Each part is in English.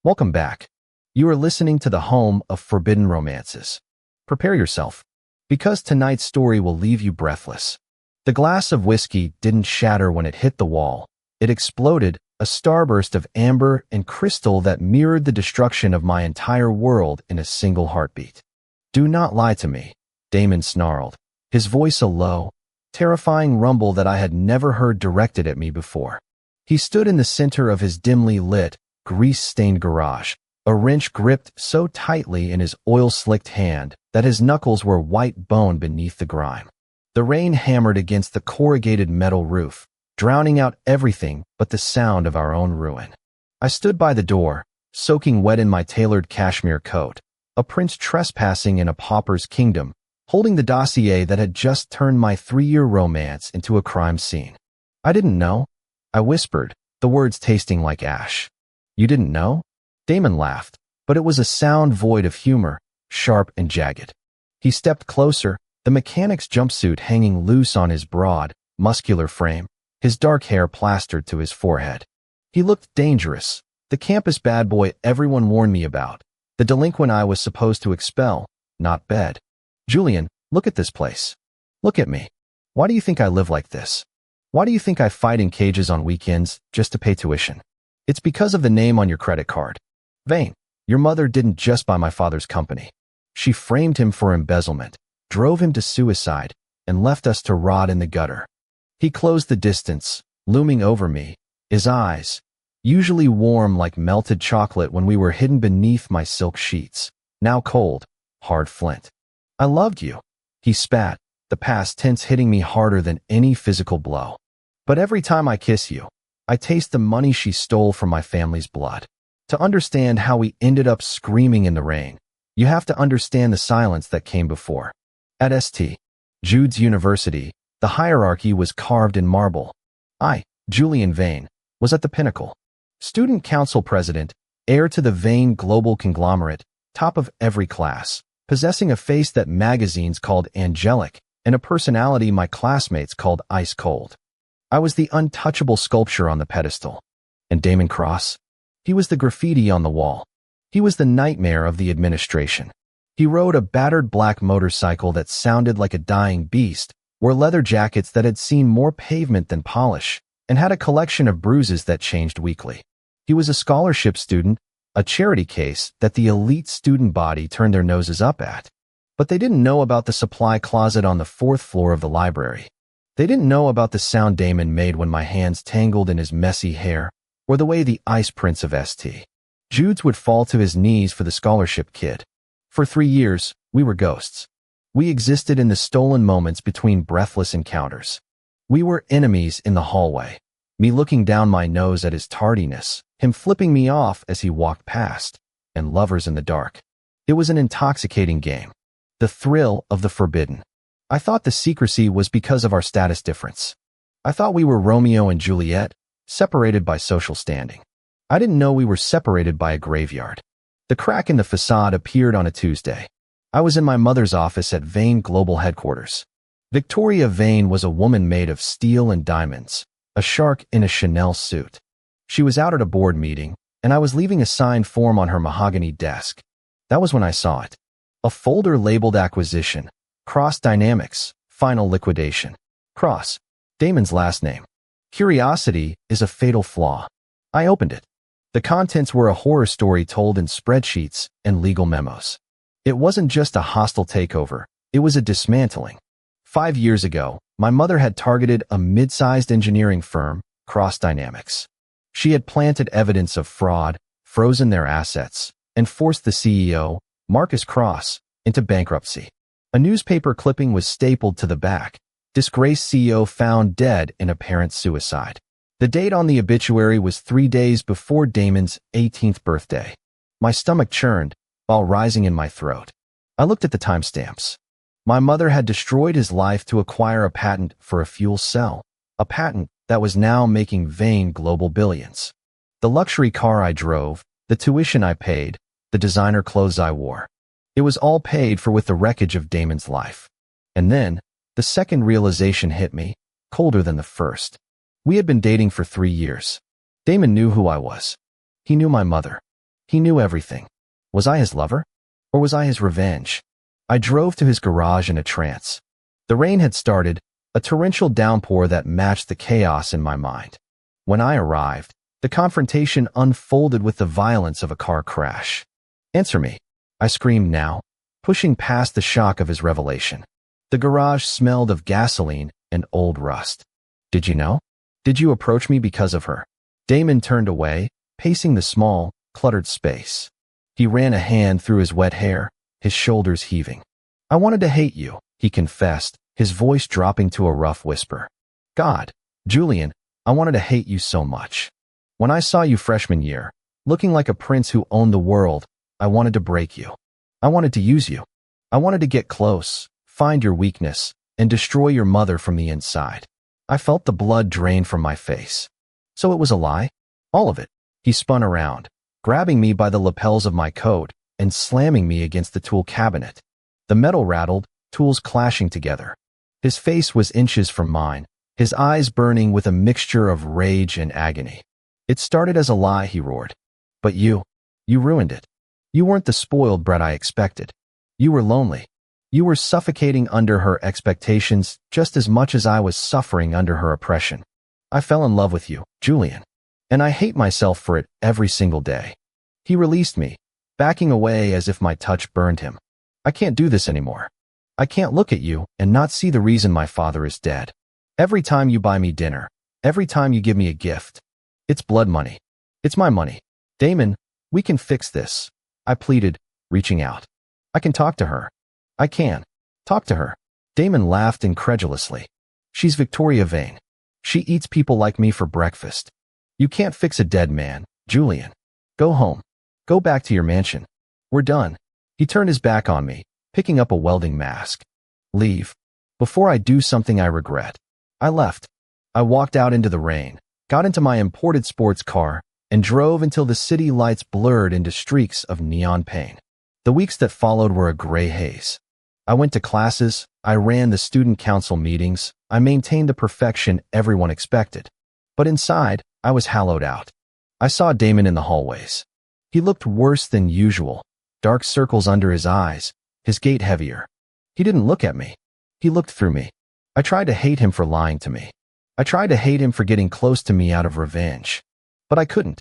Welcome back. You are listening to the home of forbidden romances. Prepare yourself, because tonight's story will leave you breathless. The glass of whiskey didn't shatter when it hit the wall. It exploded, a starburst of amber and crystal that mirrored the destruction of my entire world in a single heartbeat. "Do not lie to me," Damon snarled, his voice a low, terrifying rumble that I had never heard directed at me before. He stood in the center of his dimly lit, grease-stained garage, a wrench gripped so tightly in his oil-slicked hand that his knuckles were white bone beneath the grime. The rain hammered against the corrugated metal roof, drowning out everything but the sound of our own ruin. I stood by the door, soaking wet in my tailored cashmere coat, a prince trespassing in a pauper's kingdom, holding the dossier that had just turned my 3-year romance into a crime scene. "I didn't know," I whispered, the words tasting like ash. "You didn't know?" Damon laughed, but it was a sound void of humor, sharp and jagged. He stepped closer, the mechanic's jumpsuit hanging loose on his broad, muscular frame, his dark hair plastered to his forehead. He looked dangerous, the campus bad boy everyone warned me about, the delinquent I was supposed to expel, not bed. "Julian, look at this place. Look at me. Why do you think I live like this? Why do you think I fight in cages on weekends just to pay tuition? It's because of the name on your credit card. Vane, your mother didn't just buy my father's company. She framed him for embezzlement, drove him to suicide, and left us to rot in the gutter." He closed the distance, looming over me, his eyes, usually warm like melted chocolate when we were hidden beneath my silk sheets, now cold, hard flint. "I loved you," he spat, the past tense hitting me harder than any physical blow. "But every time I kiss you, I taste the money she stole from my family's blood." To understand how we ended up screaming in the rain, you have to understand the silence that came before. At St. Jude's University, the hierarchy was carved in marble. I, Julian Vane, was at the pinnacle. Student council president, heir to the Vane global conglomerate, top of every class, possessing a face that magazines called angelic and a personality my classmates called ice cold. I was the untouchable sculpture on the pedestal. And Damon Cross? He was the graffiti on the wall. He was the nightmare of the administration. He rode a battered black motorcycle that sounded like a dying beast, wore leather jackets that had seen more pavement than polish, and had a collection of bruises that changed weekly. He was a scholarship student, a charity case that the elite student body turned their noses up at. But they didn't know about the supply closet on the 4th floor of the library. They didn't know about the sound Damon made when my hands tangled in his messy hair, or the way the ice prince of St. Jude's would fall to his knees for the scholarship kid. For 3 years, we were ghosts. We existed in the stolen moments between breathless encounters. We were enemies in the hallway, me looking down my nose at his tardiness, him flipping me off as he walked past, and lovers in the dark. It was an intoxicating game. The thrill of the forbidden. I thought the secrecy was because of our status difference. I thought we were Romeo and Juliet, separated by social standing. I didn't know we were separated by a graveyard. The crack in the facade appeared on a Tuesday. I was in my mother's office at Vane Global Headquarters. Victoria Vane was a woman made of steel and diamonds, a shark in a Chanel suit. She was out at a board meeting, and I was leaving a signed form on her mahogany desk. That was when I saw it. A folder labeled Acquisition, Cross Dynamics, Final Liquidation. Cross, Damon's last name. Curiosity is a fatal flaw. I opened it. The contents were a horror story told in spreadsheets and legal memos. It wasn't just a hostile takeover, it was a dismantling. 5 years ago, my mother had targeted a mid-sized engineering firm, Cross Dynamics. She had planted evidence of fraud, frozen their assets, and forced the CEO, Marcus Cross, into bankruptcy. A newspaper clipping was stapled to the back. Disgraced CEO found dead in apparent suicide. The date on the obituary was 3 days before Damon's 18th birthday. My stomach churned, while rising in my throat. I looked at the timestamps. My mother had destroyed his life to acquire a patent for a fuel cell, a patent that was now making Vane global billions. The luxury car I drove, the tuition I paid, the designer clothes I wore. It was all paid for with the wreckage of Damon's life. And then, the second realization hit me, colder than the first. We had been dating for 3 years. Damon knew who I was. He knew my mother. He knew everything. Was I his lover? Or was I his revenge? I drove to his garage in a trance. The rain had started, a torrential downpour that matched the chaos in my mind. When I arrived, the confrontation unfolded with the violence of a car crash. "Answer me," I screamed now, pushing past the shock of his revelation. The garage smelled of gasoline and old rust. "Did you know? Did you approach me because of her?" Damon turned away, pacing the small, cluttered space. He ran a hand through his wet hair, his shoulders heaving. "I wanted to hate you," he confessed, his voice dropping to a rough whisper. "God, Julian, I wanted to hate you so much. When I saw you freshman year, looking like a prince who owned the world, I wanted to break you. I wanted to use you. I wanted to get close, find your weakness, and destroy your mother from the inside." I felt the blood drain from my face. "So it was a lie? All of it?" He spun around, grabbing me by the lapels of my coat and slamming me against the tool cabinet. The metal rattled, tools clashing together. His face was inches from mine, his eyes burning with a mixture of rage and agony. "It started as a lie," he roared. "But you ruined it. You weren't the spoiled brat I expected. You were lonely. You were suffocating under her expectations just as much as I was suffering under her oppression. I fell in love with you, Julian, and I hate myself for it every single day." He released me, backing away as if my touch burned him. "I can't do this anymore. I can't look at you and not see the reason my father is dead. Every time you buy me dinner, every time you give me a gift, it's blood money. It's my money. Damon, we can fix this," I pleaded, reaching out. "I can talk to her. I can. Talk to her." Damon laughed incredulously. "She's Victoria Vane. She eats people like me for breakfast. You can't fix a dead man, Julian. Go home. Go back to your mansion. We're done." He turned his back on me, picking up a welding mask. "Leave. Before I do something I regret." I left. I walked out into the rain, got into my imported sports car, and drove until the city lights blurred into streaks of neon pain. The weeks that followed were a gray haze. I went to classes, I ran the student council meetings, I maintained the perfection everyone expected. But inside, I was hollowed out. I saw Damon in the hallways. He looked worse than usual, dark circles under his eyes, his gait heavier. He didn't look at me. He looked through me. I tried to hate him for lying to me. I tried to hate him for getting close to me out of revenge. But I couldn't,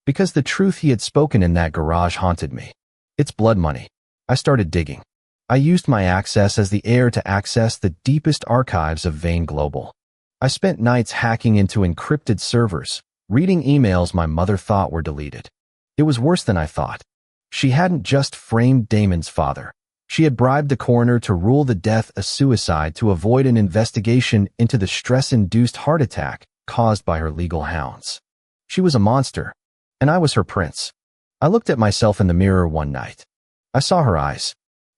because the truth he had spoken in that garage haunted me. It's blood money. I started digging. I used my access as the heir to access the deepest archives of Vane Global. I spent nights hacking into encrypted servers, reading emails my mother thought were deleted. It was worse than I thought. She hadn't just framed Damon's father. She had bribed the coroner to rule the death a suicide to avoid an investigation into the stress-induced heart attack caused by her legal hounds. She was a monster, and I was her prince. I looked at myself in the mirror one night. I saw her eyes.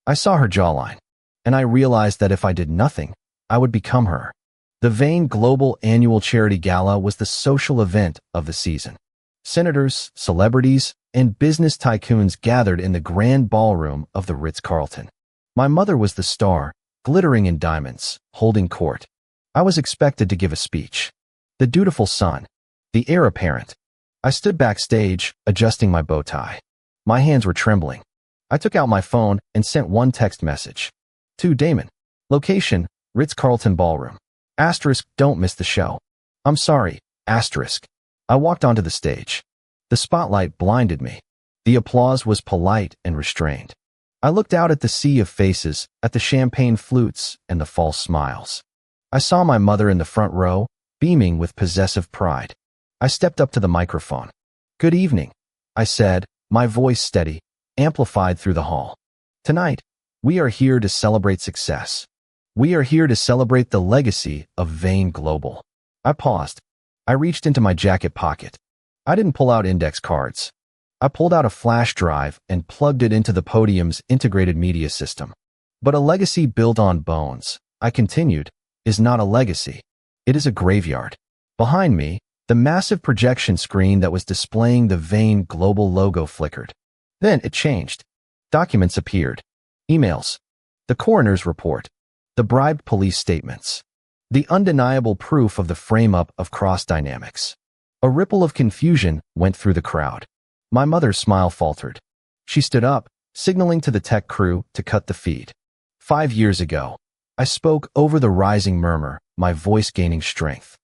I saw her jawline. And I realized that if I did nothing, I would become her. The Vane Global Annual Charity Gala was the social event of the season. Senators, celebrities, and business tycoons gathered in the grand ballroom of the Ritz-Carlton. My mother was the star, glittering in diamonds, holding court. I was expected to give a speech. The dutiful son, the heir apparent. I stood backstage, adjusting my bow tie. My hands were trembling. I took out my phone and sent one text message. To Damon. Location, Ritz-Carlton Ballroom. Asterisk, don't miss the show. I'm sorry, asterisk. I walked onto the stage. The spotlight blinded me. The applause was polite and restrained. I looked out at the sea of faces, at the champagne flutes and the false smiles. I saw my mother in the front row, beaming with possessive pride. I stepped up to the microphone. "Good evening," I said, my voice steady, amplified through the hall. "Tonight, we are here to celebrate success. We are here to celebrate the legacy of Vane Global." I paused. I reached into my jacket pocket. I didn't pull out index cards. I pulled out a flash drive and plugged it into the podium's integrated media system. "But a legacy built on bones," I continued, "is not a legacy. It is a graveyard." Behind me, the massive projection screen that was displaying the Vane Global logo flickered. Then it changed. Documents appeared. Emails. The coroner's report. The bribed police statements. The undeniable proof of the frame-up of cross dynamics. A ripple of confusion went through the crowd. My mother's smile faltered. She stood up, signaling to the tech crew to cut the feed. 5 years ago, I spoke over the rising murmur, my voice gaining strength.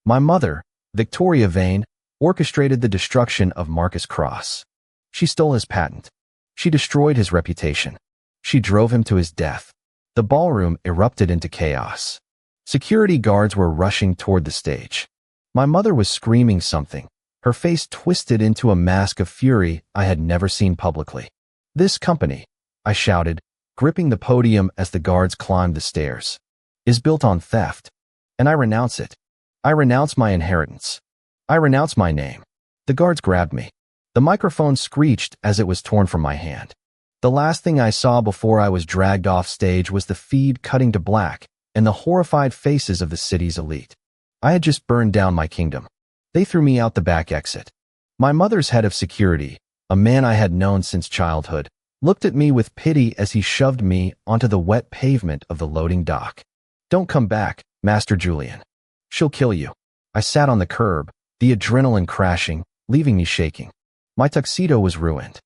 My mother, Victoria Vane, orchestrated the destruction of Marcus Cross. She stole his patent. She destroyed his reputation. She drove him to his death. The ballroom erupted into chaos. Security guards were rushing toward the stage. My mother was screaming something, her face twisted into a mask of fury I had never seen publicly. "This company," I shouted, gripping the podium as the guards climbed the stairs, "is built on theft. And I renounce it. I renounce my inheritance. I renounce my name." The guards grabbed me. The microphone screeched as it was torn from my hand. The last thing I saw before I was dragged off stage was the feed cutting to black and the horrified faces of the city's elite. I had just burned down my kingdom. They threw me out the back exit. My mother's head of security, a man I had known since childhood, looked at me with pity as he shoved me onto the wet pavement of the loading dock. "Don't come back, Master Julian. She'll kill you." I sat on the curb, the adrenaline crashing, leaving me shaking. My tuxedo was ruined.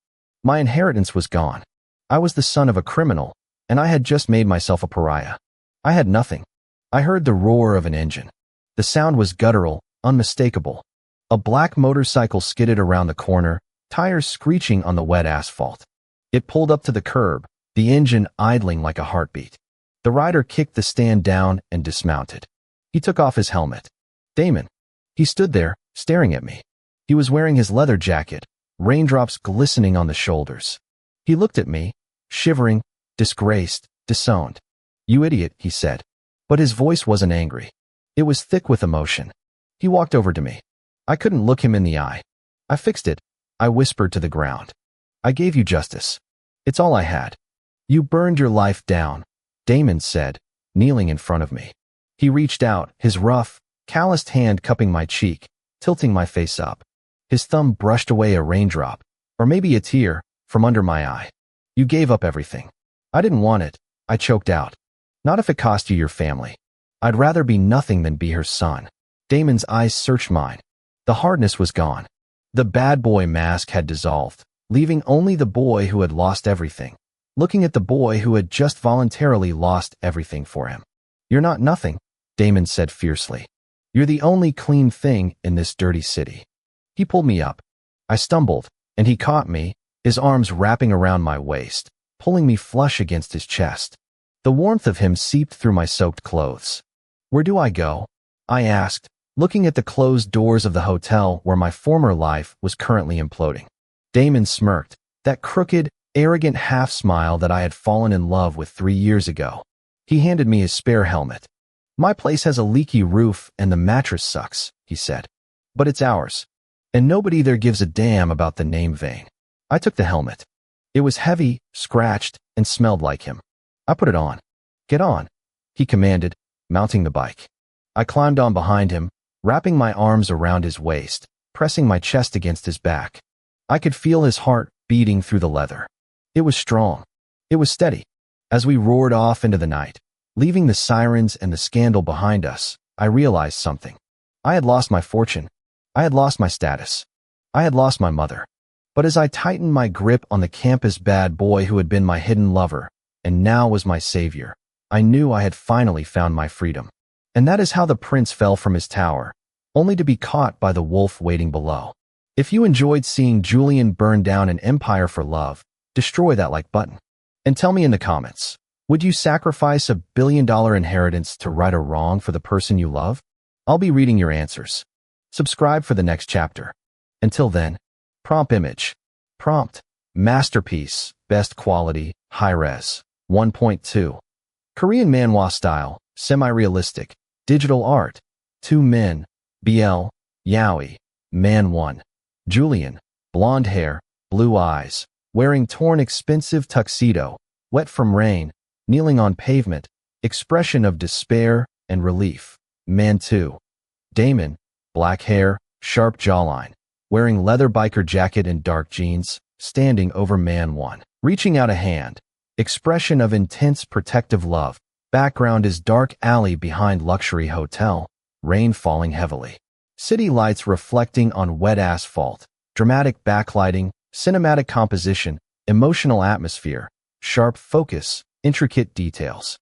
My inheritance was gone. I was the son of a criminal, and I had just made myself a pariah. I had nothing. I heard the roar of an engine. The sound was guttural, unmistakable. A black motorcycle skidded around the corner, tires screeching on the wet asphalt. It pulled up to the curb, the engine idling like a heartbeat. The rider kicked the stand down and dismounted. He took off his helmet. Damon. He stood there, staring at me. He was wearing his leather jacket, raindrops glistening on the shoulders. He looked at me, shivering, disgraced, disowned. "You idiot," he said. But his voice wasn't angry. It was thick with emotion. He walked over to me. I couldn't look him in the eye. "I fixed it," I whispered to the ground. "I gave you justice. It's all I had." "You burned your life down," Damon said, kneeling in front of me. He reached out, his rough, calloused hand cupping my cheek, tilting my face up. His thumb brushed away a raindrop, or maybe a tear, from under my eye. "You gave up everything." "I didn't want it," I choked out. "Not if it cost you your family. I'd rather be nothing than be her son." Damon's eyes searched mine. The hardness was gone. The bad boy mask had dissolved, leaving only the boy who had lost everything, looking at the boy who had just voluntarily lost everything for him. "You're not nothing," Damon said fiercely. "You're the only clean thing in this dirty city." He pulled me up. I stumbled, and he caught me, his arms wrapping around my waist, pulling me flush against his chest. The warmth of him seeped through my soaked clothes. "Where do I go?" I asked, looking at the closed doors of the hotel where my former life was currently imploding. Damon smirked, that crooked, arrogant half-smile that I had fallen in love with 3 years ago. He handed me his spare helmet. "My place has a leaky roof and the mattress sucks," he said. "But it's ours. And nobody there gives a damn about the name Vane." I took the helmet. It was heavy, scratched, and smelled like him. I put it on. "Get on," he commanded, mounting the bike. I climbed on behind him, wrapping my arms around his waist, pressing my chest against his back. I could feel his heart beating through the leather. It was strong. It was steady. As we roared off into the night, leaving the sirens and the scandal behind us, I realized something. I had lost my fortune. I had lost my status. I had lost my mother. But as I tightened my grip on the campus bad boy who had been my hidden lover, and now was my savior, I knew I had finally found my freedom. And that is how the prince fell from his tower, only to be caught by the wolf waiting below. If you enjoyed seeing Julian burn down an empire for love, destroy that like button. And tell me in the comments, would you sacrifice $1 billion inheritance to right a wrong for the person you love? I'll be reading your answers. Subscribe for the next chapter. Until then, prompt image. Prompt, masterpiece, best quality, high-res, 1.2. Korean manhwa style, semi-realistic, digital art. 2 men, BL, Yaoi, man 1. Julian, blonde hair, blue eyes, wearing torn expensive tuxedo, wet from rain, kneeling on pavement, expression of despair and relief. Man 2. Damon, black hair, sharp jawline, wearing leather biker jacket and dark jeans, standing over man 1, reaching out a hand, expression of intense protective love. Background is dark alley behind luxury hotel, rain falling heavily. City lights reflecting on wet asphalt, Dramatic backlighting, cinematic composition, emotional atmosphere, sharp focus, intricate details.